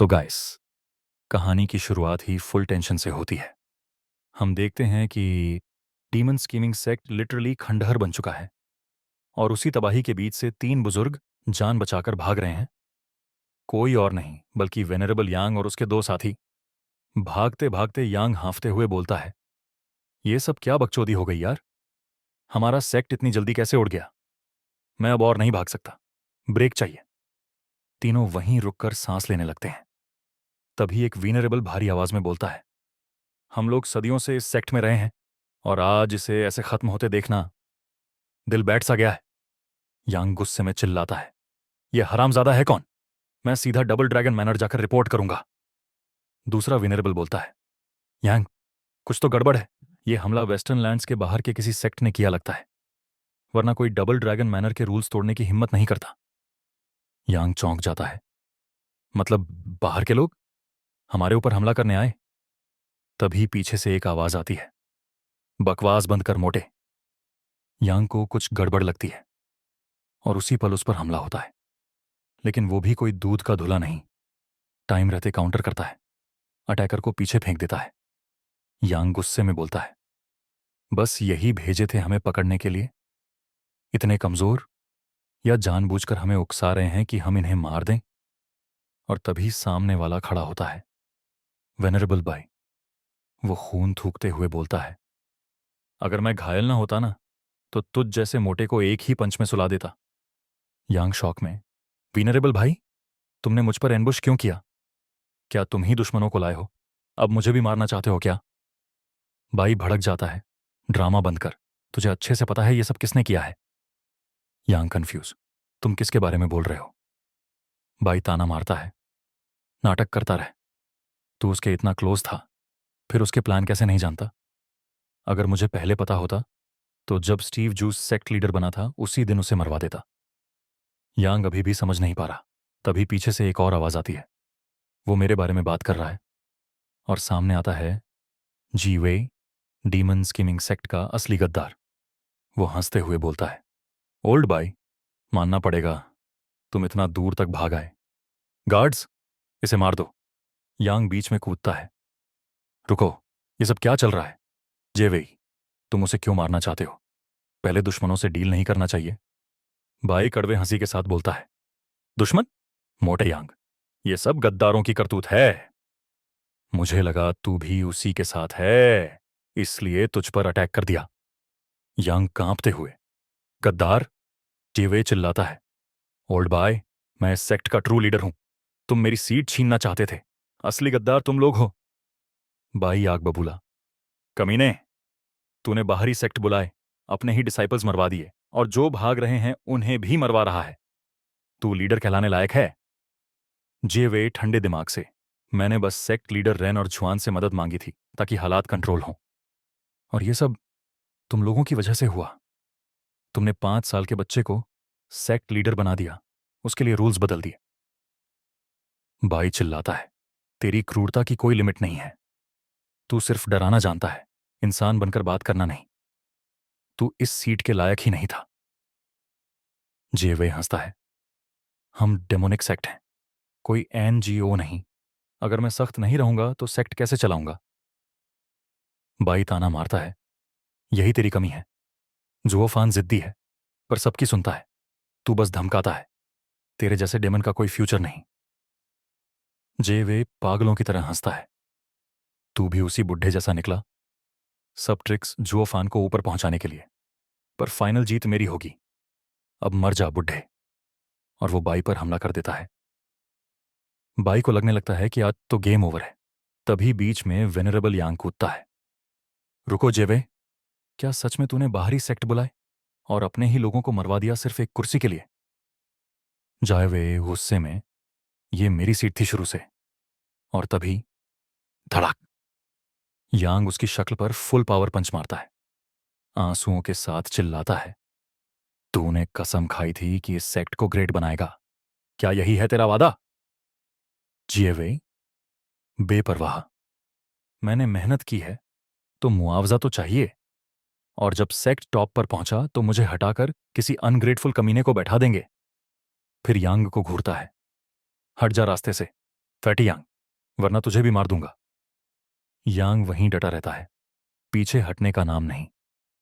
तो गाइस, कहानी की शुरुआत ही फुल टेंशन से होती है। हम देखते हैं कि डीमन स्कीमिंग सेक्ट लिटरली खंडहर बन चुका है और उसी तबाही के बीच से तीन बुजुर्ग जान बचाकर भाग रहे हैं। कोई और नहीं बल्कि वेनरेबल यांग और उसके दो साथी। भागते भागते यांग हांफते हुए बोलता है, ये सब क्या बकचोदी हो गई यार। हमारा सेक्ट इतनी जल्दी कैसे उड़ गया। मैं अब और नहीं भाग सकता, ब्रेक चाहिए। तीनों वहीं रुककर सांस लेने लगते हैं। तभी एक वेनरेबल भारी आवाज में बोलता है, हम लोग सदियों से इस सेक्ट में रहे हैं और आज इसे ऐसे खत्म होते देखना दिल बैठ सा गया है। यांग गुस्से में चिल्लाता है, ये हरामजादा है कौन। मैं सीधा डबल ड्रैगन मैनर जाकर रिपोर्ट करूंगा। दूसरा विनरेबल बोलता है, यांग कुछ तो गड़बड़ है। ये हमला वेस्टर्न लैंड्स के बाहर के किसी सेक्ट ने किया लगता है, वरना कोई डबल ड्रैगन मैनर के रूल्स तोड़ने की हिम्मत नहीं करता। यांग चौंक जाता है, मतलब बाहर के लोग हमारे ऊपर हमला करने आए। तभी पीछे से एक आवाज आती है, बकवास बंद कर मोटे। यांग को कुछ गड़बड़ लगती है और उसी पल उस पर हमला होता है, लेकिन वो भी कोई दूध का धुला नहीं। टाइम रहते काउंटर करता है, अटैकर को पीछे फेंक देता है। यांग गुस्से में बोलता है, बस यही भेजे थे हमें पकड़ने के लिए। इतने कमजोर, या जानबूझकर हमें उकसा रहे हैं कि हम इन्हें मार दें। और तभी सामने वाला खड़ा होता है, वेनरेबल भाई। वो खून थूकते हुए बोलता है, अगर मैं घायल ना होता ना तो तुझ जैसे मोटे को एक ही पंच में सुला देता। यांग शॉक में, वेनरेबल भाई, तुमने मुझ पर एम्बुश क्यों किया। क्या तुम ही दुश्मनों को लाए हो, अब मुझे भी मारना चाहते हो क्या। भाई भड़क जाता है, ड्रामा बंद कर, तुझे अच्छे से पता है ये सब किसने किया है। यांग कंफ्यूज, तुम किसके बारे में बोल रहे हो। भाई ताना मारता है, नाटक करता रहे। तू उसके इतना क्लोज था, फिर उसके प्लान कैसे नहीं जानता। अगर मुझे पहले पता होता तो जब स्टीव जूस सेक्ट लीडर बना था उसी दिन उसे मरवा देता। यांग अभी भी समझ नहीं पा रहा। तभी पीछे से एक और आवाज आती है, वो मेरे बारे में बात कर रहा है। और सामने आता है जी वे, डीमन स्कीमिंग सेक्ट का असली गद्दार। वो हंसते हुए बोलता है, ओल्ड बाय, मानना पड़ेगा तुम इतना दूर तक भाग आए। गार्ड्स, इसे मार दो। यांग बीच में कूदता है, रुको, ये सब क्या चल रहा है। जेवेई, तुम उसे क्यों मारना चाहते हो। पहले दुश्मनों से डील नहीं करना चाहिए। बाई कड़वे हंसी के साथ बोलता है, दुश्मन, मोटे यांग, ये सब गद्दारों की करतूत है। मुझे लगा तू भी उसी के साथ है, इसलिए तुझ पर अटैक कर दिया। यांग कांपते हुए, गद्दार। जेवे चिल्लाता है, ओल्ड बाय, मैं इस सेक्ट का ट्रू लीडर हूं। तुम मेरी सीट छीनना चाहते थे, असली गद्दार तुम लोग हो। बाई आग बबूला, कमीने, तूने बाहरी सेक्ट बुलाए, अपने ही डिसाइपल्स मरवा दिए और जो भाग रहे हैं उन्हें भी मरवा रहा है। तू लीडर कहलाने लायक है। जेवे ठंडे दिमाग से, मैंने बस सेक्ट लीडर रेन और जुआन से मदद मांगी थी ताकि हालात कंट्रोल हों, और ये सब तुम लोगों की वजह से हुआ। तुमने 5 साल के बच्चे को सेक्ट लीडर बना दिया, उसके लिए रूल्स बदल दिए। बाई चिल्लाता है, तेरी क्रूरता की कोई लिमिट नहीं है। तू सिर्फ डराना जानता है, इंसान बनकर बात करना नहीं। तू इस सीट के लायक ही नहीं था। जेवे हंसता है, हम डेमोनिक सेक्ट हैं, कोई एनजीओ नहीं। अगर मैं सख्त नहीं रहूंगा तो सेक्ट कैसे चलाऊंगा। बाई ताना मारता है, यही तेरी कमी है। जुओफान जिद्दी है पर सबकी सुनता है, तू बस धमकाता है। तेरे जैसे डेमन का कोई फ्यूचर नहीं। जेवे पागलों की तरह हंसता है, तू भी उसी बुढ़े जैसा निकला। सब ट्रिक्स जुओफान को ऊपर पहुंचाने के लिए, पर फाइनल जीत मेरी होगी। अब मर जा बुढ़े। और वो बाई पर हमला कर देता है। बाई को लगने लगता है कि आज तो गेम ओवर है। तभी बीच में वेनरेबल यांग कूदता है, रुको जेवे, क्या सच में तूने बाहरी सेक्ट बुलाए और अपने ही लोगों को मरवा दिया सिर्फ एक कुर्सी के लिए। जायवे गुस्से में, ये मेरी सीट थी शुरू से। और तभी धड़ाक, यांग उसकी शक्ल पर फुल पावर पंच मारता है। आंसुओं के साथ चिल्लाता है, तूने कसम खाई थी कि इस सेक्ट को ग्रेट बनाएगा, क्या यही है तेरा वादा। जिएवे बेपरवाह, मैंने मेहनत की है तो मुआवजा तो चाहिए। और जब सेक्ट टॉप पर पहुंचा तो मुझे हटाकर किसी अनग्रेटफुल कमीने को बैठा देंगे। फिर यांग को घूरता है, हट जा रास्ते से, फैटी यांग, वरना तुझे भी मार दूंगा। यांग वहीं डटा रहता है, पीछे हटने का नाम नहीं।